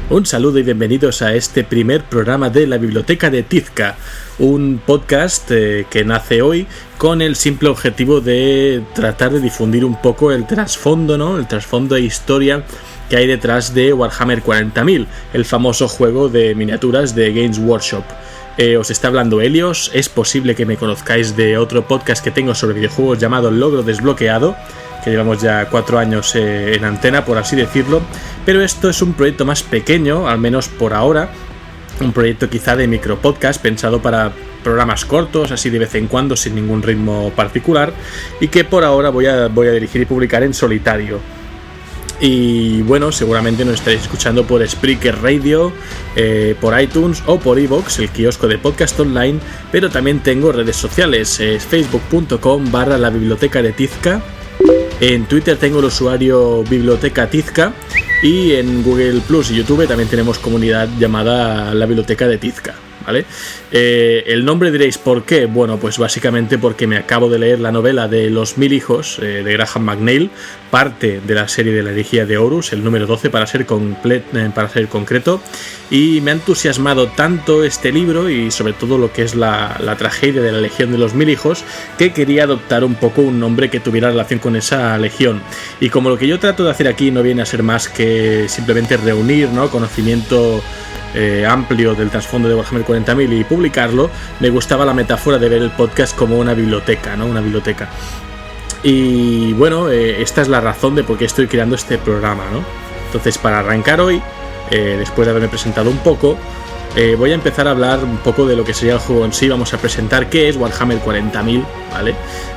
Un saludo y bienvenidos a este primer programa de la Biblioteca de Tizca, un podcast que nace hoy con el simple objetivo de tratar de difundir un poco el trasfondo, ¿no? El trasfondo de historia que hay detrás de Warhammer 40.000, el famoso juego de miniaturas de Games Workshop. Os está hablando Helios. Es posible que me conozcáis de otro podcast que tengo sobre videojuegos llamado Logro Desbloqueado, que llevamos ya 4 años en antena, por así decirlo, pero esto es un proyecto más pequeño, al menos por ahora, un proyecto quizá de micropodcast pensado para programas cortos, así de vez en cuando, sin ningún ritmo particular, y que por ahora voy a dirigir y publicar en solitario. Y bueno, seguramente nos estaréis escuchando por Spreaker Radio, por iTunes o por iVoox, el kiosco de podcast online, pero también tengo redes sociales, facebook.com/la biblioteca de Tizca. En Twitter tengo el usuario Biblioteca Tizca y en Google Plus y YouTube también tenemos comunidad llamada La Biblioteca de Tizca, ¿vale? El nombre diréis ¿por qué? Bueno, pues básicamente porque me acabo de leer la novela de Los 1000 hijos de Graham McNeill, parte de la serie de la herejía de Horus, el número 12 para ser concreto, y me ha entusiasmado tanto este libro y sobre todo lo que es la tragedia de la legión de los 1000 hijos, que quería adoptar un poco un nombre que tuviera relación con esa legión. Y como lo que yo trato de hacer aquí no viene a ser más que simplemente reunir, ¿no?, conocimiento amplio del trasfondo de Warhammer 40.000 y publicarlo, me gustaba la metáfora de ver el podcast como una biblioteca, ¿no? Una biblioteca. Y bueno, esta es la razón de por qué estoy creando este programa, ¿no? Entonces, para arrancar hoy, después de haberme presentado un poco, voy a empezar a hablar un poco de lo que sería el juego en sí. Vamos a presentar qué es Warhammer 40.000, ¿vale?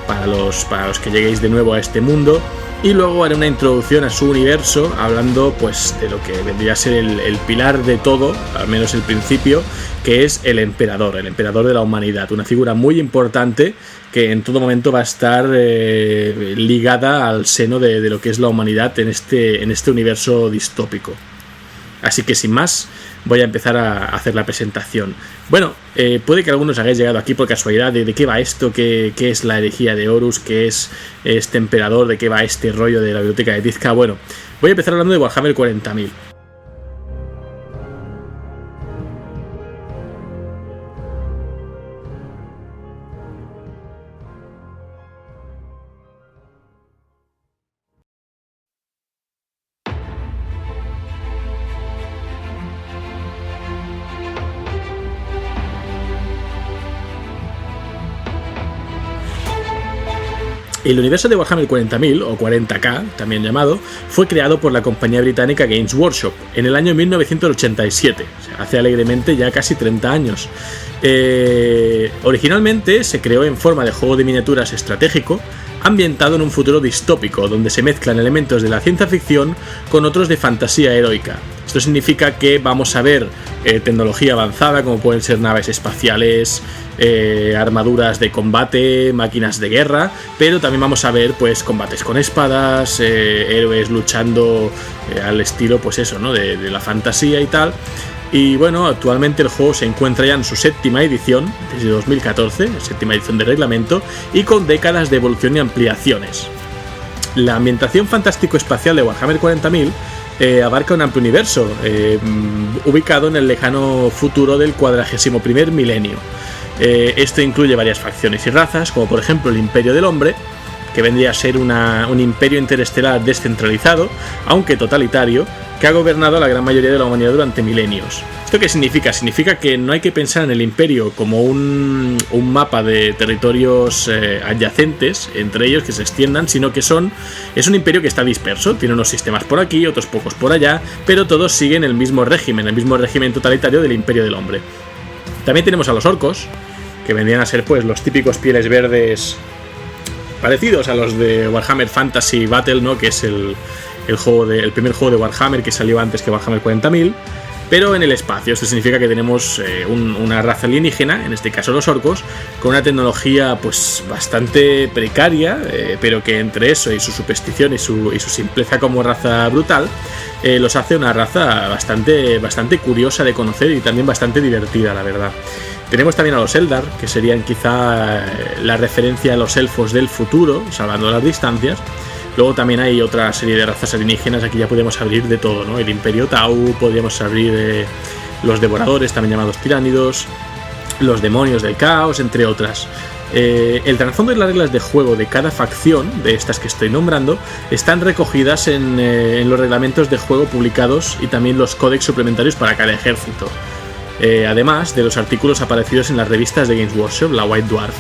Para los que lleguéis de nuevo a este mundo. Y luego haré una introducción a su universo, hablando pues de lo que vendría a ser el pilar de todo, al menos el principio, que es el emperador de la humanidad, una figura muy importante que en todo momento va a estar ligada al seno de lo que es la humanidad en este universo distópico. Así que sin más, voy a empezar a hacer la presentación. Bueno, puede que algunos hayáis llegado aquí por casualidad de qué va esto, qué es la herejía de Horus, qué es este emperador, de qué va este rollo de la biblioteca de Tizca. Bueno, voy a empezar hablando de Warhammer 40.000. El universo de Warhammer 40.000, o 40K, también llamado, fue creado por la compañía británica Games Workshop en el año 1987, o sea, hace alegremente ya casi 30 años. Originalmente se creó en forma de juego de miniaturas estratégico, ambientado en un futuro distópico, donde se mezclan elementos de la ciencia ficción con otros de fantasía heroica. Esto significa que vamos a ver tecnología avanzada, como pueden ser naves espaciales, armaduras de combate, máquinas de guerra, pero también vamos a ver pues combates con espadas, héroes luchando al estilo pues eso, ¿no?, de la fantasía y tal. Y bueno, actualmente el juego se encuentra ya en su 7ª edición, desde 2014, 7ª edición de reglamento, y con décadas de evolución y ampliaciones. La ambientación fantástico-espacial de Warhammer 40.000 abarca un amplio universo, ubicado en el lejano futuro del 41º milenio. Esto incluye varias facciones y razas, como por ejemplo el Imperio del Hombre, que vendría a ser un imperio interestelar descentralizado, aunque totalitario, que ha gobernado a la gran mayoría de la humanidad durante milenios. ¿Esto qué significa? Significa que no hay que pensar en el imperio como un mapa de territorios adyacentes entre ellos que se extiendan, sino que es un imperio que está disperso, tiene unos sistemas por aquí, otros pocos por allá, pero todos siguen el mismo régimen totalitario del Imperio del Hombre. También tenemos a los orcos, que vendrían a ser pues los típicos pieles verdes parecidos a los de Warhammer Fantasy Battle, ¿no?, que es el primer juego de Warhammer que salió antes que Warhammer 40.000, pero en el espacio. Esto significa que tenemos una raza alienígena, en este caso los orcos, con una tecnología pues bastante precaria, pero que entre eso y su superstición y su simpleza como raza brutal, los hace una raza bastante curiosa de conocer y también bastante divertida, la verdad. Tenemos también a los Eldar, que serían quizá la referencia a los elfos del futuro, salvando las distancias, Luego también hay otra serie de razas alienígenas, aquí ya podemos abrir de todo, ¿no? El Imperio Tau, podríamos abrir los devoradores, también llamados tiránidos, los demonios del caos, entre otras. El trasfondo y las reglas de juego de cada facción, de estas que estoy nombrando, están recogidas en los reglamentos de juego publicados y también los códex suplementarios para cada ejército. Además de los artículos aparecidos en las revistas de Games Workshop, la White Dwarf.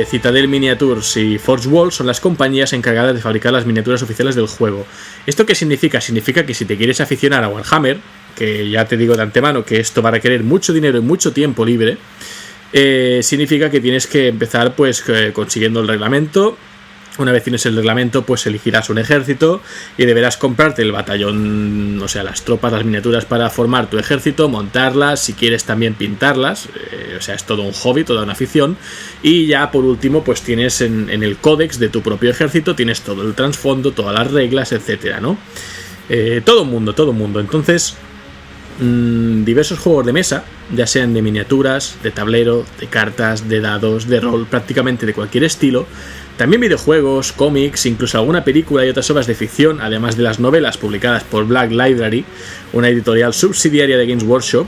Citadel Miniatures y Forge World son las compañías encargadas de fabricar las miniaturas oficiales del juego. ¿Esto qué significa? Significa que si te quieres aficionar a Warhammer, que ya te digo de antemano que esto va a requerir mucho dinero y mucho tiempo libre, significa que tienes que empezar pues consiguiendo el reglamento. Una vez tienes el reglamento, pues elegirás un ejército y deberás comprarte el batallón, o sea, las tropas, las miniaturas para formar tu ejército, montarlas, si quieres también pintarlas, o sea, es todo un hobby, toda una afición. Y ya por último, pues tienes en el códex de tu propio ejército, tienes todo el trasfondo, todas las reglas, etcétera, ¿no? Todo mundo. Entonces, diversos juegos de mesa, ya sean de miniaturas, de tablero, de cartas, de dados, de rol, prácticamente de cualquier estilo. También videojuegos, cómics, incluso alguna película y otras obras de ficción, además de las novelas publicadas por Black Library, una editorial subsidiaria de Games Workshop.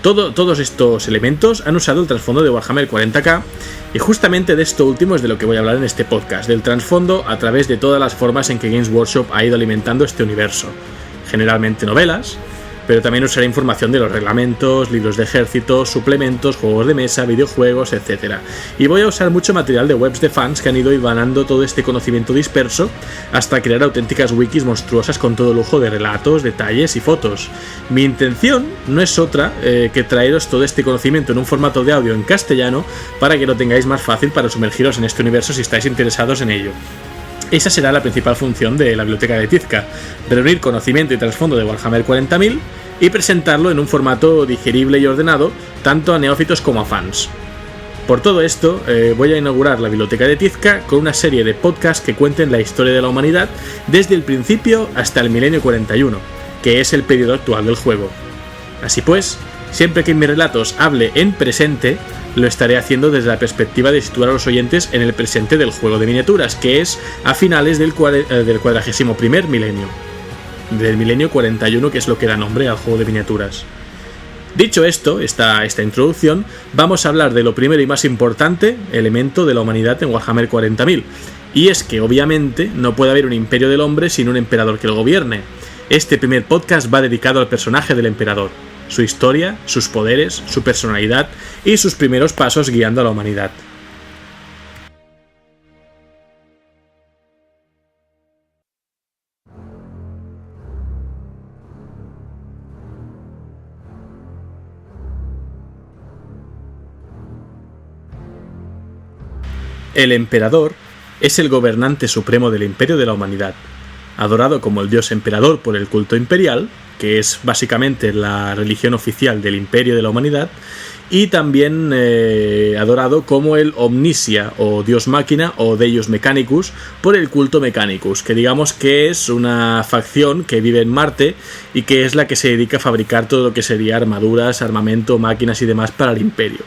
Todos estos elementos han usado el trasfondo de Warhammer 40k, y justamente de esto último es de lo que voy a hablar en este podcast, del trasfondo a través de todas las formas en que Games Workshop ha ido alimentando este universo. Generalmente novelas, pero también usaré información de los reglamentos, libros de ejércitos, suplementos, juegos de mesa, videojuegos, etc. Y voy a usar mucho material de webs de fans que han ido hilvanando todo este conocimiento disperso hasta crear auténticas wikis monstruosas con todo lujo de relatos, detalles y fotos. Mi intención no es otra que traeros todo este conocimiento en un formato de audio en castellano para que lo tengáis más fácil para sumergiros en este universo si estáis interesados en ello. Esa será la principal función de la biblioteca de Tizca, reunir conocimiento y trasfondo de Warhammer 40.000 y presentarlo en un formato digerible y ordenado, tanto a neófitos como a fans. Por todo esto, voy a inaugurar la biblioteca de Tizca con una serie de podcasts que cuenten la historia de la humanidad desde el principio hasta el milenio 41, que es el periodo actual del juego. Así pues, siempre que en mis relatos hable en presente, lo estaré haciendo desde la perspectiva de situar a los oyentes en el presente del juego de miniaturas, que es a finales del 41º milenio. Del milenio 41, que es lo que da nombre al juego de miniaturas. Dicho esto, esta introducción, vamos a hablar de lo primero y más importante elemento de la humanidad en Warhammer 40.000, y es que obviamente no puede haber un imperio del hombre sin un emperador que lo gobierne. Este primer podcast va dedicado al personaje del emperador, su historia, sus poderes, su personalidad y sus primeros pasos guiando a la humanidad. El emperador es el gobernante supremo del imperio de la humanidad, adorado como el dios emperador por el culto imperial, que es básicamente la religión oficial del imperio de la humanidad, y también adorado como el Omnisia o dios máquina o Deus Mechanicus por el culto Mechanicus, que digamos que es una facción que vive en Marte y que es la que se dedica a fabricar todo lo que sería armaduras, armamento, máquinas y demás para el imperio.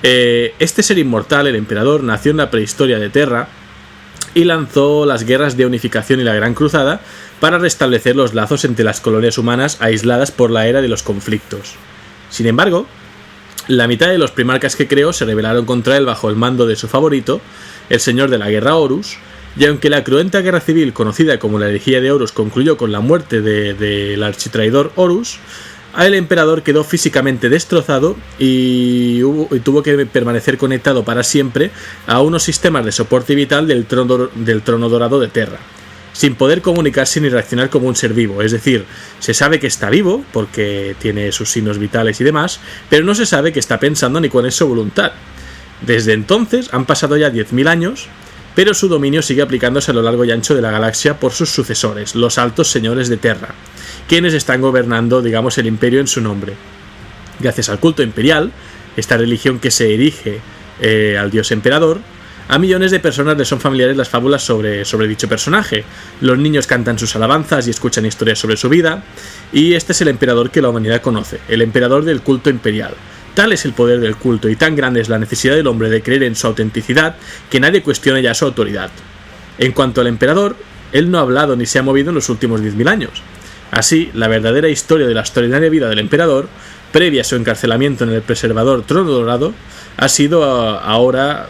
Este ser inmortal, el emperador, nació en la prehistoria de Terra y lanzó las guerras de unificación y la Gran Cruzada para restablecer los lazos entre las colonias humanas aisladas por la era de los conflictos. Sin embargo, la mitad de los primarcas que creó se rebelaron contra él bajo el mando de su favorito, el señor de la guerra Horus, y aunque la cruenta guerra civil conocida como la herejía de Horus concluyó con la muerte del architraidor Horus, el emperador quedó físicamente destrozado y tuvo que permanecer conectado para siempre a unos sistemas de soporte vital del trono dorado de Terra, sin poder comunicarse ni reaccionar como un ser vivo. Es decir, se sabe que está vivo porque tiene sus signos vitales y demás, pero no se sabe que está pensando ni cuál es su voluntad. Desde entonces han pasado ya 10.000 años, pero su dominio sigue aplicándose a lo largo y ancho de la galaxia por sus sucesores, los altos señores de Terra, quienes están gobernando, digamos, el imperio en su nombre. Gracias al culto imperial, esta religión que se erige al dios emperador, a millones de personas les son familiares las fábulas sobre dicho personaje. Los niños cantan sus alabanzas y escuchan historias sobre su vida, y este es el emperador que la humanidad conoce, el emperador del culto imperial. Tal es el poder del culto y tan grande es la necesidad del hombre de creer en su autenticidad que nadie cuestiona ya su autoridad. En cuanto al emperador, él no ha hablado ni se ha movido en los últimos 10.000 años. Así, la verdadera historia de la extraordinaria vida del emperador, previa a su encarcelamiento en el preservador Trono Dorado, ha sido ahora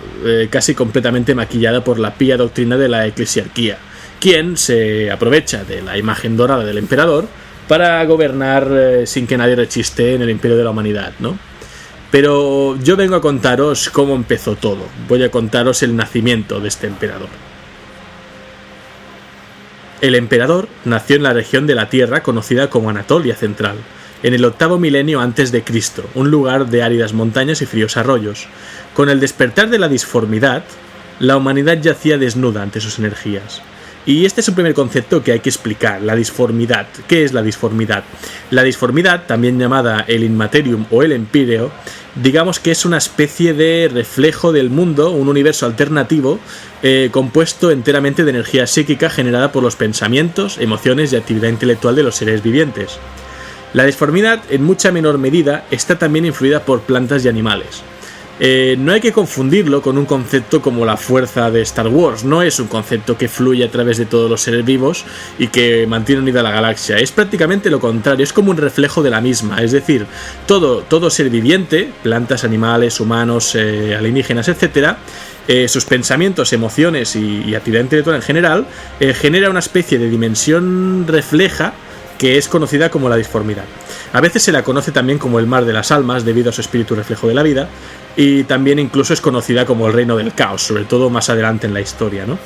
casi completamente maquillada por la pía doctrina de la eclesiarquía, quien se aprovecha de la imagen dorada del emperador para gobernar sin que nadie rechiste en el imperio de la humanidad, ¿no? Pero yo vengo a contaros cómo empezó todo. Voy a contaros el nacimiento de este emperador. El emperador nació en la región de la Tierra conocida como Anatolia Central, en el 8º milenio antes de Cristo, un lugar de áridas montañas y fríos arroyos. Con el despertar de la disformidad, la humanidad yacía desnuda ante sus energías. Y este es un primer concepto que hay que explicar, la disformidad. ¿Qué es la disformidad? La disformidad, también llamada el inmaterium o el empíreo, digamos que es una especie de reflejo del mundo, un universo alternativo compuesto enteramente de energía psíquica generada por los pensamientos, emociones y actividad intelectual de los seres vivientes. La disformidad, en mucha menor medida, está también influida por plantas y animales. No hay que confundirlo con un concepto como la fuerza de Star Wars. No es un concepto que fluye a través de todos los seres vivos y que mantiene unida la galaxia. Es prácticamente lo contrario, es como un reflejo de la misma. Es decir, todo ser viviente, plantas, animales, humanos, alienígenas, etc., sus pensamientos, emociones y actividad intelectual en general, genera una especie de dimensión refleja que es conocida como la disformidad. A veces se la conoce también como el mar de las almas debido a su espíritu reflejo de la vida, y también incluso es conocida como el reino del caos, sobre todo más adelante en la historia, ¿no?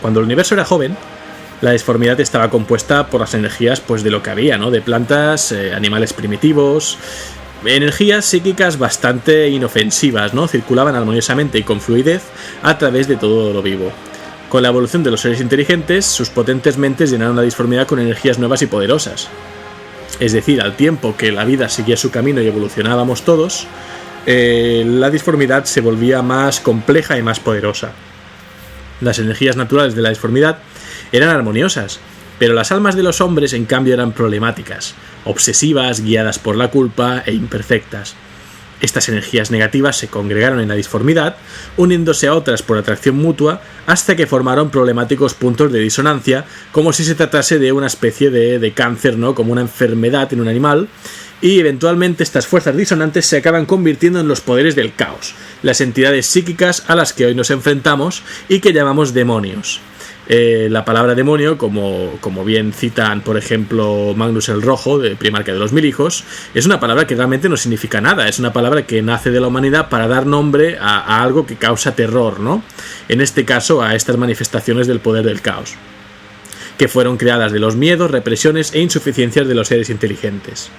Cuando el universo era joven, la disformidad estaba compuesta por las energías pues de lo que había, ¿no? De plantas, animales primitivos, energías psíquicas bastante inofensivas, ¿no? Circulaban armoniosamente y con fluidez a través de todo lo vivo. Con la evolución de los seres inteligentes, sus potentes mentes llenaron la disformidad con energías nuevas y poderosas. Es decir, al tiempo que la vida seguía su camino y evolucionábamos todos, la disformidad se volvía más compleja y más poderosa. Las energías naturales de la disformidad eran armoniosas, pero las almas de los hombres en cambio eran problemáticas, obsesivas, guiadas por la culpa e imperfectas. Estas energías negativas se congregaron en la disformidad, uniéndose a otras por atracción mutua, hasta que formaron problemáticos puntos de disonancia, como si se tratase de una especie de cáncer, ¿no? Como una enfermedad en un animal, y eventualmente estas fuerzas disonantes se acaban convirtiendo en los poderes del caos, las entidades psíquicas a las que hoy nos enfrentamos y que llamamos demonios. La palabra demonio, como bien citan, por ejemplo, Magnus el Rojo, de Primarca de los Mil Hijos, es una palabra que realmente no significa nada, es una palabra que nace de la humanidad para dar nombre a algo que causa terror, ¿no? En este caso, a estas manifestaciones del poder del caos, que fueron creadas de los miedos, represiones e insuficiencias de los seres inteligentes.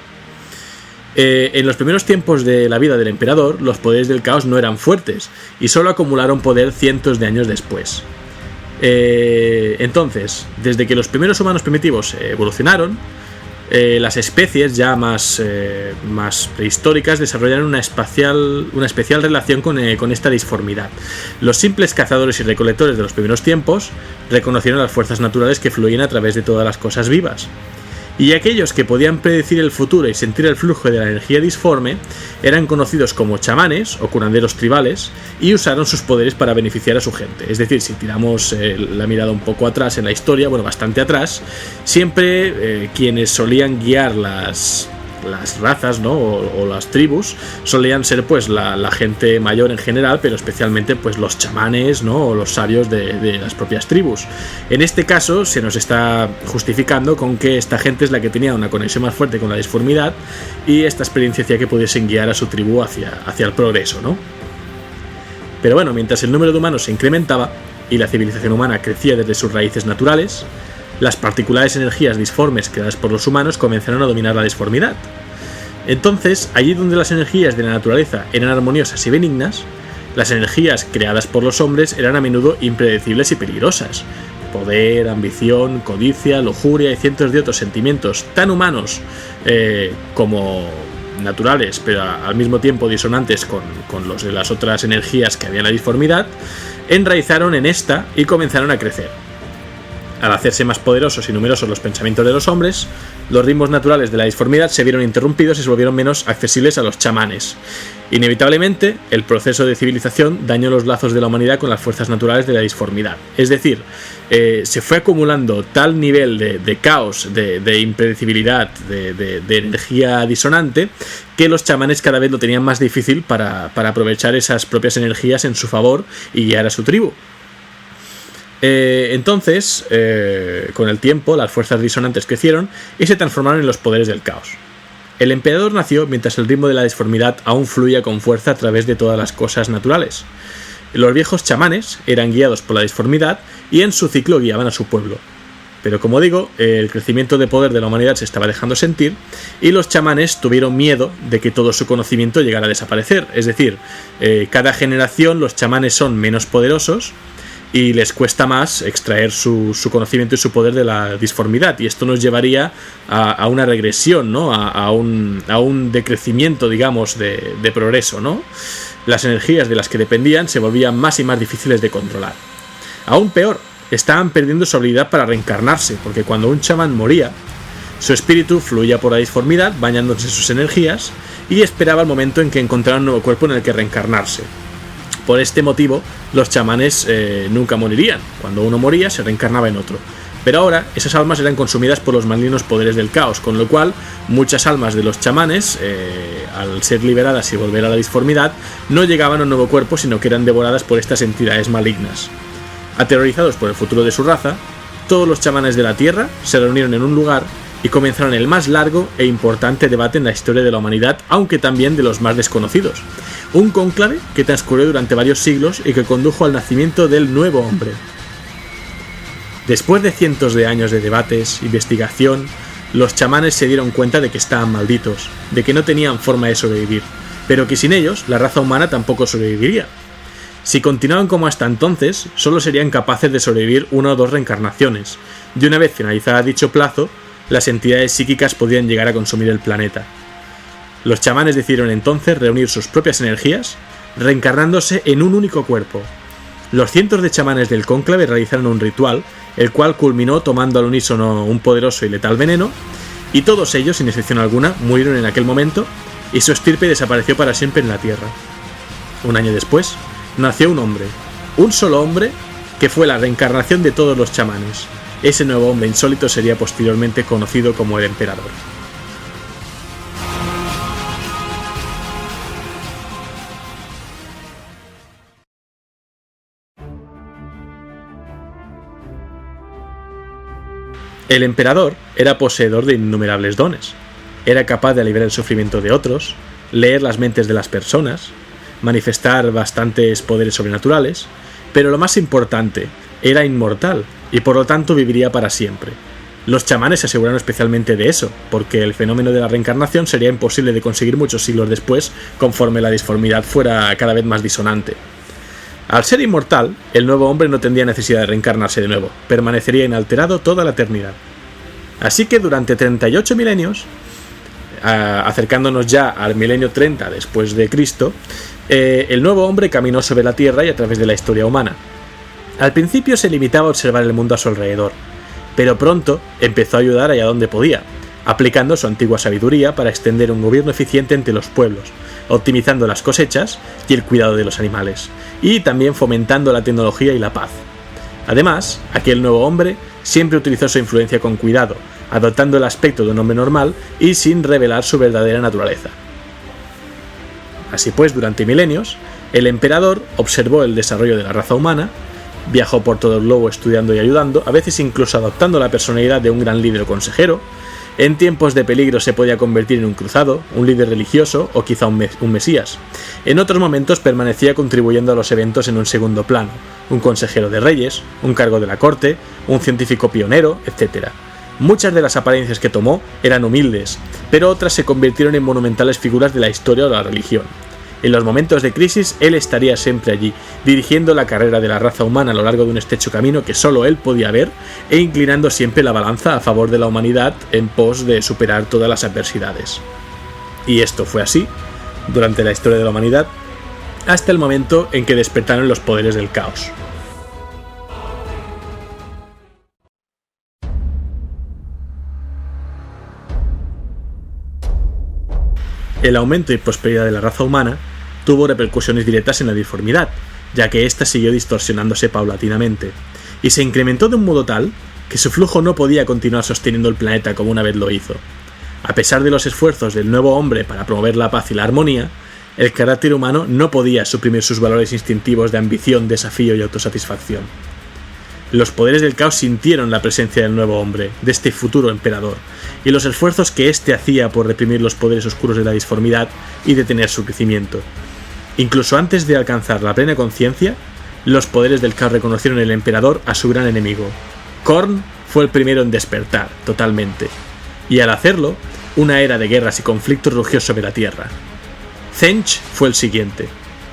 En los primeros tiempos de la vida del emperador, los poderes del caos no eran fuertes y solo acumularon poder cientos de años después. Entonces, desde que los primeros humanos primitivos evolucionaron, las especies ya más prehistóricas desarrollaron una especial relación con esta disformidad. Los simples cazadores y recolectores de los primeros tiempos reconocieron las fuerzas naturales que fluían a través de todas las cosas vivas. Y aquellos que podían predecir el futuro y sentir el flujo de la energía disforme eran conocidos como chamanes o curanderos tribales y usaron sus poderes para beneficiar a su gente. Es decir, si tiramos la mirada un poco atrás en la historia, bueno, bastante atrás, siempre quienes solían guiar las razas, ¿no? o las tribus solían ser pues la gente mayor en general, pero especialmente pues los chamanes, ¿no? o los sabios de las propias tribus. En este caso se nos está justificando con que esta gente es la que tenía una conexión más fuerte con la disformidad y esta experiencia hacía que pudiesen guiar a su tribu hacia el progreso, ¿no? Pero bueno, mientras el número de humanos se incrementaba y la civilización humana crecía desde sus raíces naturales, las particulares energías disformes creadas por los humanos comenzaron a dominar la disformidad. Entonces, allí donde las energías de la naturaleza eran armoniosas y benignas, las energías creadas por los hombres eran a menudo impredecibles y peligrosas. Poder, ambición, codicia, lujuria y cientos de otros sentimientos tan humanos como naturales, pero al mismo tiempo disonantes con los de las otras energías que había en la disformidad, enraizaron en esta y comenzaron a crecer. Al hacerse más poderosos y numerosos los pensamientos de los hombres, los ritmos naturales de la disformidad se vieron interrumpidos y se volvieron menos accesibles a los chamanes. Inevitablemente, el proceso de civilización dañó los lazos de la humanidad con las fuerzas naturales de la disformidad. Es decir, se fue acumulando tal nivel de caos, de impredecibilidad, de energía disonante, que los chamanes cada vez lo tenían más difícil para aprovechar esas propias energías en su favor y guiar a su tribu. Entonces, con el tiempo, las fuerzas disonantes crecieron y se transformaron en los poderes del caos. El emperador nació mientras el ritmo de la disformidad aún fluía con fuerza a través de todas las cosas naturales. Los viejos chamanes eran guiados por la disformidad y en su ciclo guiaban a su pueblo. Pero como digo, el crecimiento de poder de la humanidad se estaba dejando sentir y los chamanes tuvieron miedo de que todo su conocimiento llegara a desaparecer. Es decir, cada generación los chamanes son menos poderosos y les cuesta más extraer su conocimiento y su poder de la disformidad, y esto nos llevaría a una regresión, ¿no? a un decrecimiento, digamos, de progreso, ¿no? Las energías de las que dependían se volvían más y más difíciles de controlar. Aún peor, estaban perdiendo su habilidad para reencarnarse, porque cuando un chamán moría, su espíritu fluía por la disformidad, bañándose sus energías, y esperaba el momento en que encontrara un nuevo cuerpo en el que reencarnarse. Por este motivo, los chamanes nunca morirían. Cuando uno moría, se reencarnaba en otro. Pero ahora, esas almas eran consumidas por los malignos poderes del caos, con lo cual, muchas almas de los chamanes, al ser liberadas y volver a la disformidad, no llegaban a un nuevo cuerpo, sino que eran devoradas por estas entidades malignas. Aterrorizados por el futuro de su raza, todos los chamanes de la Tierra se reunieron en un lugar y comenzaron el más largo e importante debate en la historia de la humanidad, aunque también de los más desconocidos. Un cónclave que transcurrió durante varios siglos y que condujo al nacimiento del nuevo hombre. Después de cientos de años de debates, investigación, los chamanes se dieron cuenta de que estaban malditos, de que no tenían forma de sobrevivir, pero que sin ellos la raza humana tampoco sobreviviría. Si continuaban como hasta entonces, solo serían capaces de sobrevivir 1 o 2 reencarnaciones, y una vez finalizada dicho plazo, las entidades psíquicas podían llegar a consumir el planeta. Los chamanes decidieron entonces reunir sus propias energías, reencarnándose en un único cuerpo. Los cientos de chamanes del cónclave realizaron un ritual, el cual culminó tomando al unísono un poderoso y letal veneno, y todos ellos, sin excepción alguna, murieron en aquel momento, y su estirpe desapareció para siempre en la Tierra. Un año después, nació un hombre, un solo hombre, que fue la reencarnación de todos los chamanes. Ese nuevo hombre insólito sería posteriormente conocido como el emperador. El emperador era poseedor de innumerables dones. Era capaz de aliviar el sufrimiento de otros, leer las mentes de las personas, manifestar bastantes poderes sobrenaturales, pero lo más importante, era inmortal y por lo tanto viviría para siempre. Los chamanes se aseguraron especialmente de eso, porque el fenómeno de la reencarnación sería imposible de conseguir muchos siglos después, conforme la disformidad fuera cada vez más disonante. Al ser inmortal, el nuevo hombre no tendría necesidad de reencarnarse de nuevo, permanecería inalterado toda la eternidad. Así que durante 38 milenios, acercándonos ya al milenio 30 después de Cristo, el nuevo hombre caminó sobre la Tierra y a través de la historia humana. Al principio se limitaba a observar el mundo a su alrededor, pero pronto empezó a ayudar allá donde podía, aplicando su antigua sabiduría para extender un gobierno eficiente entre los pueblos, optimizando las cosechas y el cuidado de los animales, y también fomentando la tecnología y la paz. Además, aquel nuevo hombre siempre utilizó su influencia con cuidado, adoptando el aspecto de un hombre normal y sin revelar su verdadera naturaleza. Así pues, durante milenios, el emperador observó el desarrollo de la raza humana, viajó por todo el globo estudiando y ayudando, a veces incluso adoptando la personalidad de un gran líder o consejero. En tiempos de peligro se podía convertir en un cruzado, un líder religioso o quizá un mesías. En otros momentos permanecía contribuyendo a los eventos en un segundo plano, un consejero de reyes, un cargo de la corte, un científico pionero, etc. Muchas de las apariencias que tomó eran humildes, pero otras se convirtieron en monumentales figuras de la historia o la religión. En los momentos de crisis, él estaría siempre allí, dirigiendo la carrera de la raza humana a lo largo de un estrecho camino que solo él podía ver, e inclinando siempre la balanza a favor de la humanidad en pos de superar todas las adversidades. Y esto fue así, durante la historia de la humanidad, hasta el momento en que despertaron los poderes del caos. El aumento y prosperidad de la raza humana tuvo repercusiones directas en la disformidad, ya que ésta siguió distorsionándose paulatinamente, y se incrementó de un modo tal que su flujo no podía continuar sosteniendo el planeta como una vez lo hizo. A pesar de los esfuerzos del nuevo hombre para promover la paz y la armonía, el carácter humano no podía suprimir sus valores instintivos de ambición, desafío y autosatisfacción. Los poderes del caos sintieron la presencia del nuevo hombre, de este futuro emperador, y los esfuerzos que éste hacía por reprimir los poderes oscuros de la disformidad y detener su crecimiento. Incluso antes de alcanzar la plena conciencia, los poderes del caos reconocieron el emperador a su gran enemigo. Khorne fue el primero en despertar, totalmente, y al hacerlo, una era de guerras y conflictos rugió sobre la tierra. Thench fue el siguiente,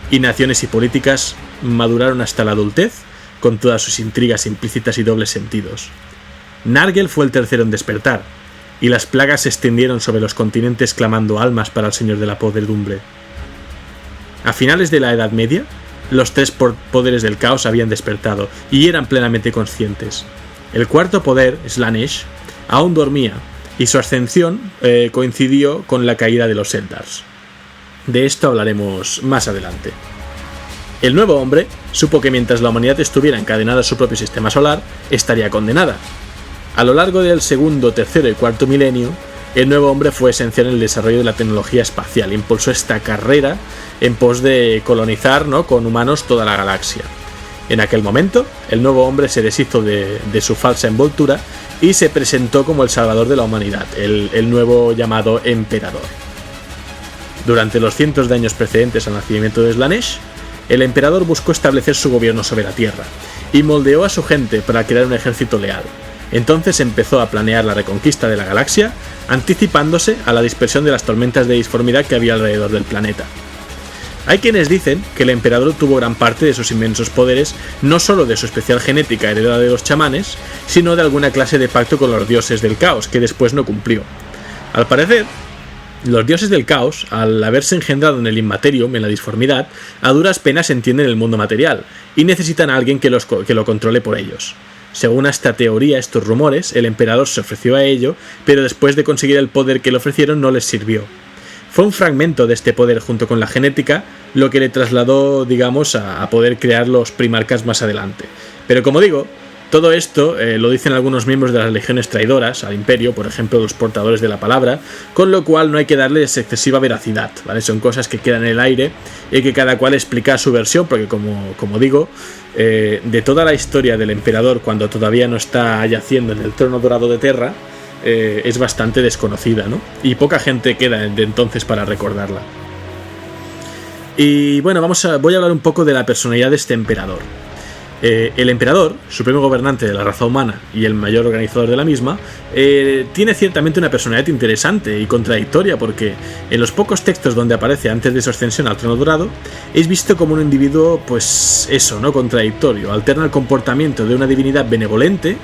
y naciones y políticas maduraron hasta la adultez, con todas sus intrigas implícitas y dobles sentidos. Nargel fue el tercero en despertar, y las plagas se extendieron sobre los continentes clamando almas para el señor de la podredumbre. A finales de la Edad Media, los tres poderes del caos habían despertado, y eran plenamente conscientes. El cuarto poder, Slaanesh, aún dormía, y su ascensión coincidió con la caída de los Eldars. De esto hablaremos más adelante. El nuevo hombre supo que mientras la humanidad estuviera encadenada a su propio sistema solar, estaría condenada. A lo largo del segundo, tercero y cuarto milenio, el nuevo hombre fue esencial en el desarrollo de la tecnología espacial, impulsó esta carrera en pos de colonizar, ¿no?, con humanos toda la galaxia. En aquel momento, el nuevo hombre se deshizo de su falsa envoltura y se presentó como el salvador de la humanidad, el nuevo llamado emperador. Durante los cientos de años precedentes al nacimiento de Slaanesh, el emperador buscó establecer su gobierno sobre la Tierra y moldeó a su gente para crear un ejército leal. Entonces empezó a planear la reconquista de la galaxia, anticipándose a la dispersión de las tormentas de disformidad que había alrededor del planeta. Hay quienes dicen que el emperador tuvo gran parte de sus inmensos poderes no solo de su especial genética heredada de los chamanes, sino de alguna clase de pacto con los dioses del caos, que después no cumplió. Al parecer, los dioses del caos, al haberse engendrado en el Inmaterium, en la disformidad, a duras penas entienden el mundo material, y necesitan a alguien que lo controle por ellos. Según esta teoría, estos rumores, el emperador se ofreció a ello, pero después de conseguir el poder que le ofrecieron no les sirvió. Fue un fragmento de este poder junto con la genética lo que le trasladó, digamos, a poder crear los primarcas más adelante. Pero como digo, todo esto lo dicen algunos miembros de las legiones traidoras al imperio, por ejemplo los portadores de la palabra, con lo cual no hay que darles excesiva veracidad, ¿vale? Son cosas que quedan en el aire y que cada cual explica su versión, porque como digo, de toda la historia del emperador cuando todavía no está yaciendo en el trono dorado de Terra, es bastante desconocida, ¿no? Y poca gente queda de entonces para recordarla. Y bueno, voy a hablar un poco de la personalidad de este emperador. El emperador, supremo gobernante de la raza humana y el mayor organizador de la misma, tiene ciertamente una personalidad interesante y contradictoria, porque en los pocos textos donde aparece antes de su ascensión al trono dorado es visto como un individuo, pues eso, ¿no?, contradictorio. Alterna el comportamiento de una divinidad benevolente,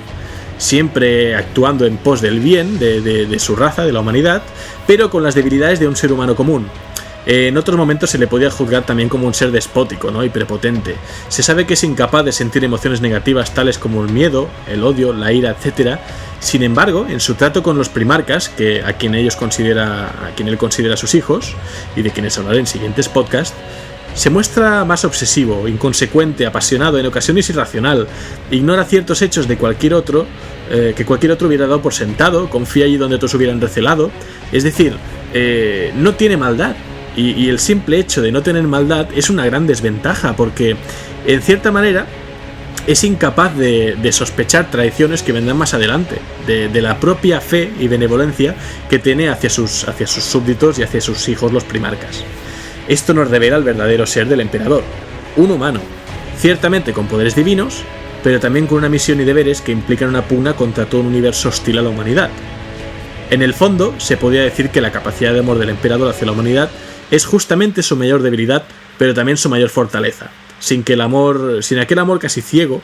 siempre actuando en pos del bien de su raza, de la humanidad, pero con las debilidades de un ser humano común. En otros momentos se le podía juzgar también como un ser despótico, ¿no?, y prepotente. Se sabe que es incapaz de sentir emociones negativas tales como el miedo, el odio, la ira, etc. Sin embargo, en su trato con los primarcas, a quien él considera sus hijos, y de quienes hablaré en siguientes podcasts, se muestra más obsesivo, inconsecuente, apasionado, en ocasiones irracional, ignora ciertos hechos de cualquier otro que cualquier otro hubiera dado por sentado, confía allí donde otros hubieran recelado, es decir, no tiene maldad. Y el simple hecho de no tener maldad es una gran desventaja, porque en cierta manera es incapaz de sospechar traiciones que vendrán más adelante, de la propia fe y benevolencia que tiene hacia sus súbditos y hacia sus hijos, los primarcas. Esto nos revela el verdadero ser del emperador, un humano, ciertamente con poderes divinos, pero también con una misión y deberes que implican una pugna contra todo un universo hostil a la humanidad. En el fondo, se podría decir que la capacidad de amor del emperador hacia la humanidad es justamente su mayor debilidad, pero también su mayor fortaleza. Sin aquel amor casi ciego,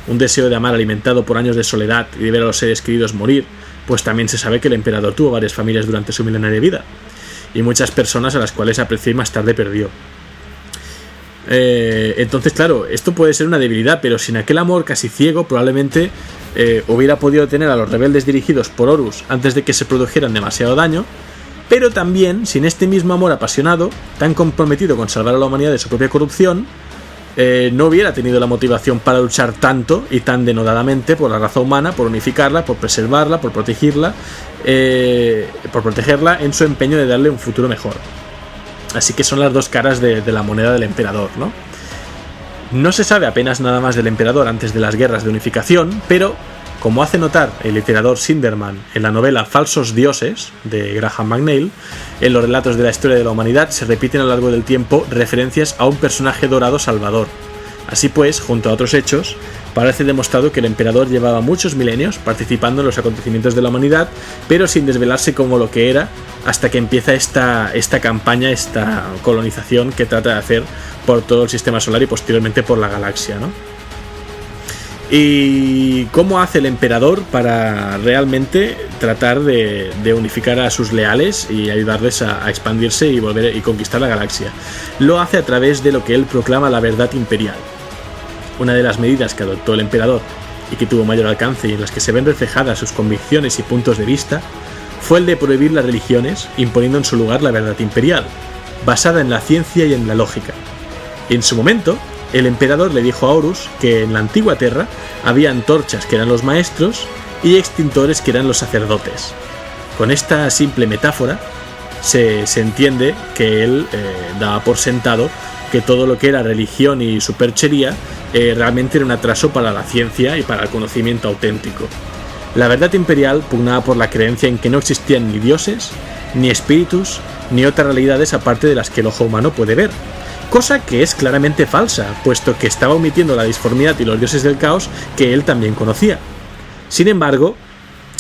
un deseo de amar alimentado por años de soledad y de ver a los seres queridos morir, pues también se sabe que el emperador tuvo varias familias durante su milenaria vida, y muchas personas a las cuales apreció y más tarde perdió. Entonces, claro, esto puede ser una debilidad, pero sin aquel amor casi ciego probablemente hubiera podido tener a los rebeldes dirigidos por Horus antes de que se produjeran demasiado daño, pero también sin este mismo amor apasionado, tan comprometido con salvar a la humanidad de su propia corrupción, no hubiera tenido la motivación para luchar tanto y tan denodadamente por la raza humana, por unificarla, por preservarla, por protegerla en su empeño de darle un futuro mejor. Así que son las dos caras de la moneda del emperador, ¿no? No se sabe apenas nada más del emperador antes de las guerras de unificación, pero, como hace notar el literador Sinderman en la novela Falsos Dioses, de Graham McNeill, en los relatos de la historia de la humanidad se repiten a lo largo del tiempo referencias a un personaje dorado salvador. Así pues, junto a otros hechos, parece demostrado que el emperador llevaba muchos milenios participando en los acontecimientos de la humanidad, pero sin desvelarse como lo que era, hasta que empieza esta campaña, esta colonización que trata de hacer por todo el sistema solar y posteriormente por la galaxia, ¿no? ¿Y cómo hace el emperador para realmente tratar de unificar a sus leales y ayudarles a expandirse y volver y conquistar la galaxia? Lo hace a través de lo que él proclama la verdad imperial. Una de las medidas que adoptó el emperador y que tuvo mayor alcance y en las que se ven reflejadas sus convicciones y puntos de vista fue el de prohibir las religiones, imponiendo en su lugar la verdad imperial, basada en la ciencia y en la lógica. En su momento, el emperador le dijo a Horus que en la antigua Tierra había antorchas que eran los maestros y extintores que eran los sacerdotes. Con esta simple metáfora se entiende que él daba por sentado que todo lo que era religión y superchería realmente era un atraso para la ciencia y para el conocimiento auténtico. La verdad imperial pugnaba por la creencia en que no existían ni dioses, ni espíritus, ni otras realidades aparte de las que el ojo humano puede ver. Cosa que es claramente falsa, puesto que estaba omitiendo la disformidad y los dioses del caos que él también conocía. Sin embargo,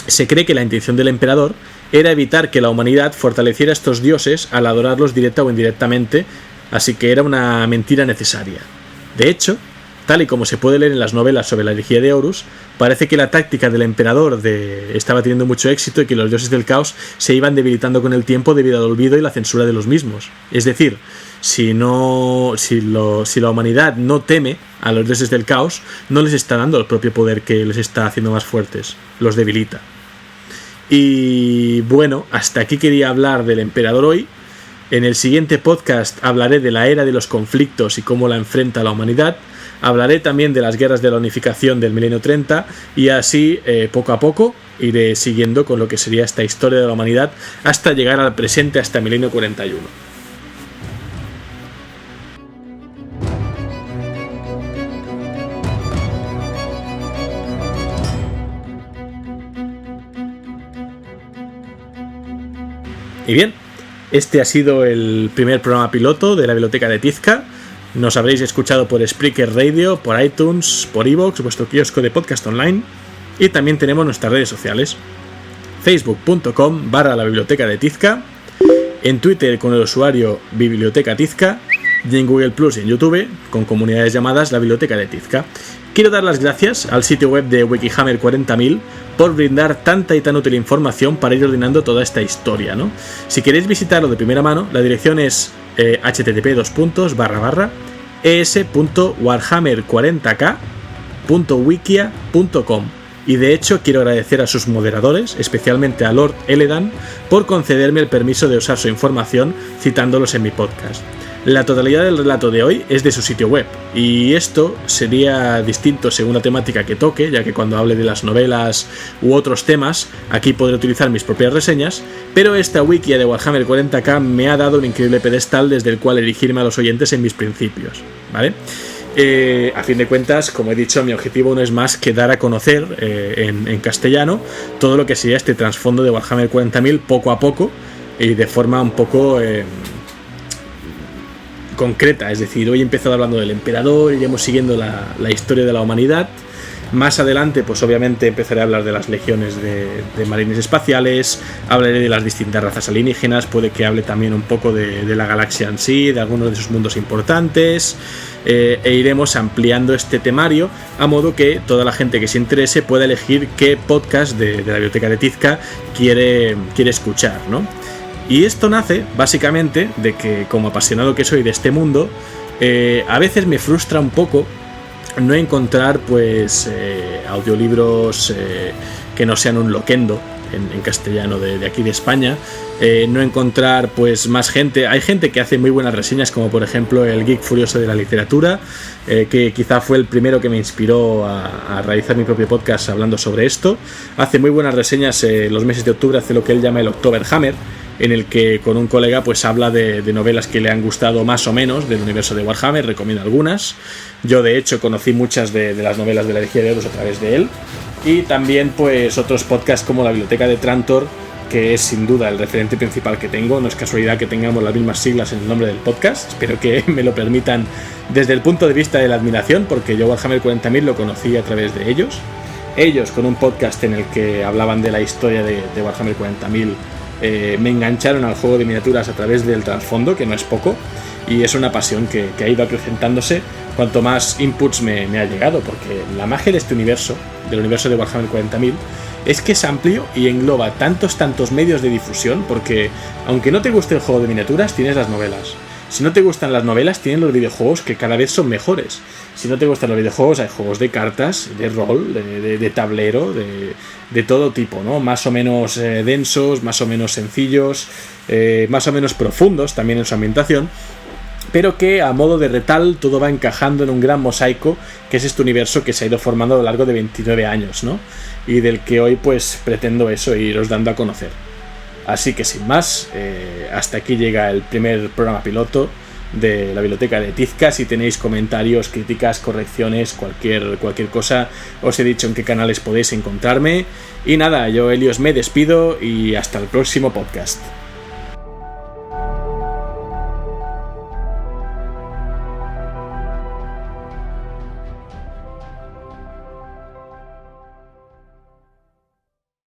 se cree que la intención del emperador era evitar que la humanidad fortaleciera a estos dioses al adorarlos directa o indirectamente, así que era una mentira necesaria. De hecho, tal y como se puede leer en las novelas sobre la herejía de Horus, parece que la táctica del emperador estaba teniendo mucho éxito y que los dioses del caos se iban debilitando con el tiempo debido al olvido y la censura de los mismos. Es decir, si la humanidad no teme a los dioses del caos, no les está dando el propio poder que les está haciendo más fuertes, los debilita. Y bueno, hasta aquí quería hablar del emperador hoy. En el siguiente podcast hablaré de la era de los conflictos y cómo la enfrenta la humanidad. Hablaré también de las guerras de la unificación del milenio 30 y así poco a poco iré siguiendo con lo que sería esta historia de la humanidad hasta llegar al presente, hasta el milenio 41. Y bien, este ha sido el primer programa piloto de la Biblioteca de Tizca. Nos habréis escuchado por Spreaker Radio, por iTunes, por iVoox, vuestro kiosco de podcast online. Y también tenemos nuestras redes sociales. Facebook.com/la Biblioteca de Tizca. En Twitter con el usuario Biblioteca Tizca. Y en Google Plus y en YouTube con comunidades llamadas la Biblioteca de Tizca. Quiero dar las gracias al sitio web de Wikihammer 40.000 por brindar tanta y tan útil información para ir ordenando toda esta historia, ¿no? Si queréis visitarlo de primera mano, la dirección es http://es.warhammer40k.wikia.com. Y de hecho quiero agradecer a sus moderadores, especialmente a Lord Eledan, por concederme el permiso de usar su información citándolos en mi podcast. La totalidad del relato de hoy es de su sitio web, y esto sería distinto según la temática que toque, ya que cuando hable de las novelas u otros temas, aquí podré utilizar mis propias reseñas, pero esta wikia de Warhammer 40k me ha dado un increíble pedestal desde el cual dirigirme a los oyentes en mis principios, ¿vale? A fin de cuentas, como he dicho, mi objetivo no es más que dar a conocer en castellano todo lo que sería este trasfondo de Warhammer 40.000 poco a poco y de forma un poco concreta. Es decir, hoy he empezado hablando del emperador, iremos siguiendo la historia de la humanidad. Más adelante, pues obviamente empezaré a hablar de las legiones de marines espaciales, hablaré de las distintas razas alienígenas, puede que hable también un poco de la galaxia en sí, de algunos de sus mundos importantes, e iremos ampliando este temario a modo que toda la gente que se interese pueda elegir qué podcast de la Biblioteca de Tizca quiere escuchar, ¿no? Y esto nace básicamente de que, como apasionado que soy de este mundo, a veces me frustra un poco no encontrar pues audiolibros que no sean un loquendo en castellano de aquí de España. No encontrar pues más gente. Hay gente que hace muy buenas reseñas, como por ejemplo el Geek Furioso de la Literatura, que quizá fue el primero que me inspiró a realizar mi propio podcast hablando sobre esto. Hace muy buenas reseñas. Los meses de octubre hace lo que él llama el Oktoberhammer, en el que con un colega pues habla de novelas que le han gustado más o menos del universo de Warhammer, recomienda algunas. Yo de hecho conocí muchas de las novelas de la Herejía de Horus a través de él. Y también pues otros podcasts como la Biblioteca de Trantor, que es sin duda el referente principal que tengo. No es casualidad que tengamos las mismas siglas en el nombre del podcast. Espero que me lo permitan desde el punto de vista de la admiración, porque yo Warhammer 40.000 lo conocí a través de ellos. Ellos con un podcast en el que hablaban de la historia de Warhammer 40.000, me engancharon al juego de miniaturas a través del trasfondo, que no es poco, y es una pasión que ha ido acrecentándose cuanto más inputs me ha llegado, porque la magia de este universo, del universo de Warhammer 40.000, es que es amplio y engloba tantos medios de difusión, porque aunque no te guste el juego de miniaturas, tienes las novelas. Si no te gustan las novelas, tienes los videojuegos, que cada vez son mejores. Si no te gustan los videojuegos, hay juegos de cartas, de rol, de tablero, de todo tipo, ¿no? Más o menos densos, más o menos sencillos, más o menos profundos también en su ambientación, pero que a modo de retal todo va encajando en un gran mosaico, que es este universo que se ha ido formando a lo largo de 29 años, ¿no? Y del que hoy pues pretendo iros dando a conocer. Así que sin más, hasta aquí llega el primer programa piloto de la Biblioteca de Tizca. Si tenéis comentarios, críticas, correcciones, cualquier cosa, os he dicho en qué canales podéis encontrarme. Y nada, yo Helios me despido y hasta el próximo podcast.